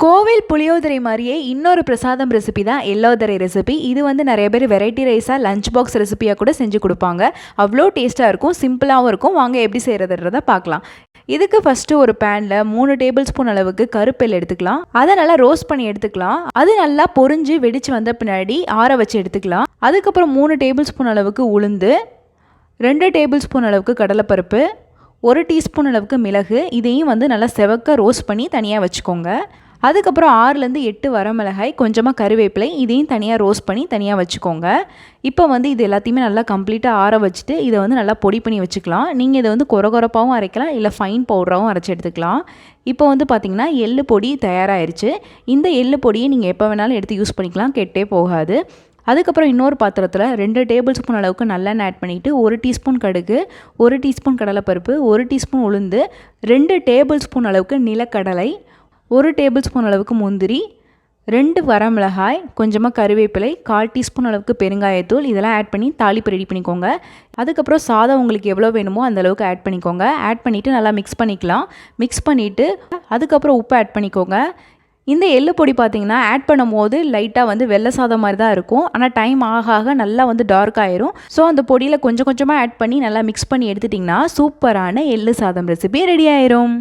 கோவில் புளியோதரை மாதிரியே இன்னொரு பிரசாதம் ரெசிபி தான் எல்லோதரை ரெசிபி. இது வந்து நிறைய பேர் வெரைட்டி ரைஸாக லஞ்ச் பாக்ஸ் ரெசிபியாக கூட செஞ்சு கொடுப்பாங்க. அவ்வளோ டேஸ்ட்டாக இருக்கும், சிம்பிளாகவும் இருக்கும். வாங்க எப்படி செய்கிறதுன்றதை பார்க்கலாம். இதுக்கு ஃபஸ்ட்டு ஒரு பேனில் 3 டேபிள் ஸ்பூன் அளவுக்கு கருப்பெல் எடுத்துக்கலாம். அதை நல்லா ரோஸ்ட் பண்ணி எடுத்துக்கலாம். அது நல்லா பொரிஞ்சு வெடித்து வந்த பின்னாடி ஆற வச்சு எடுத்துக்கலாம். அதுக்கப்புறம் 3 டேபிள் ஸ்பூன் அளவுக்கு உளுந்து, 2 டேபிள் ஸ்பூன் அளவுக்கு கடலைப்பருப்பு, 1 டீஸ்பூன் அளவுக்கு மிளகு, இதையும் வந்து நல்லா செவக்க ரோஸ்ட் பண்ணி தனியாக வச்சுக்கோங்க. அதுக்கப்புறம் 6லேருந்து 8 வரமிளகாய், கொஞ்சமாக கருவேப்பிலை, இதையும் தனியாக ரோஸ்ட் பண்ணி தனியாக வச்சுக்கோங்க. இப்போ வந்து இது எல்லாத்தையுமே நல்லா கம்ப்ளீட்டாக ஆற வச்சுட்டு இதை வந்து நல்லா பொடி பண்ணி வச்சுக்கலாம். நீங்கள் இதை வந்து கொரகொரப்பாகவும் அரைக்கலாம், இல்லை ஃபைன் பவுடராகவும் அரைச்சி எடுத்துக்கலாம். இப்போ வந்து பார்த்திங்கன்னா எள்ளு பொடி தயாராகிருச்சு. இந்த எள்ளு பொடியை நீங்கள் எப்போ வேணாலும் எடுத்து யூஸ் பண்ணிக்கலாம், கெட்டே போகாது. அதுக்கப்புறம் இன்னொரு பாத்திரத்தில் 2 டேபிள் ஸ்பூன் அளவுக்கு நல்லெண்ணெய் ஆட் பண்ணிவிட்டு 1 டீஸ்பூன் கடுகு, 1 டீஸ்பூன் கடலைப்பருப்பு, 1 டீஸ்பூன் உளுந்து, 2 டேபிள் ஸ்பூன் அளவுக்கு நிலக்கடலை, 1 டேபிள் ஸ்பூன் அளவுக்கு முந்திரி, 2 வரமிளகாய், கொஞ்சமாக கருவேப்பிலை, 1/4 டீஸ்பூன் அளவுக்கு பெருங்காயத்தூள், இதெல்லாம் ஆட் பண்ணி தாளிப்பு ரெடி பண்ணிக்கோங்க. அதுக்கப்புறம் சாதம் உங்களுக்கு எவ்வளோ வேணுமோ அந்த அளவுக்கு ஆட் பண்ணிக்கோங்க. ஆட் பண்ணிவிட்டு நல்லா மிக்ஸ் பண்ணிக்கலாம். மிக்ஸ் பண்ணிவிட்டு அதுக்கப்புறம் உப்பு ஆட் பண்ணிக்கோங்க. இந்த எள்ளு பொடி பார்த்திங்கன்னா ஆட் பண்ணும்போது லைட்டாக வந்து வெள்ளை சாதம் மாதிரி தான் இருக்கும். ஆனால் டைம் ஆக ஆக நல்லா வந்து டார்க் ஆயிரும். ஸோ அந்த பொடியில் கொஞ்சம் கொஞ்சமாக ஆட் பண்ணி நல்லா மிக்ஸ் பண்ணி எடுத்துட்டிங்கன்னா சூப்பரான எள்ளு சாதம் ரெசிபி ரெடி ஆயிரும்.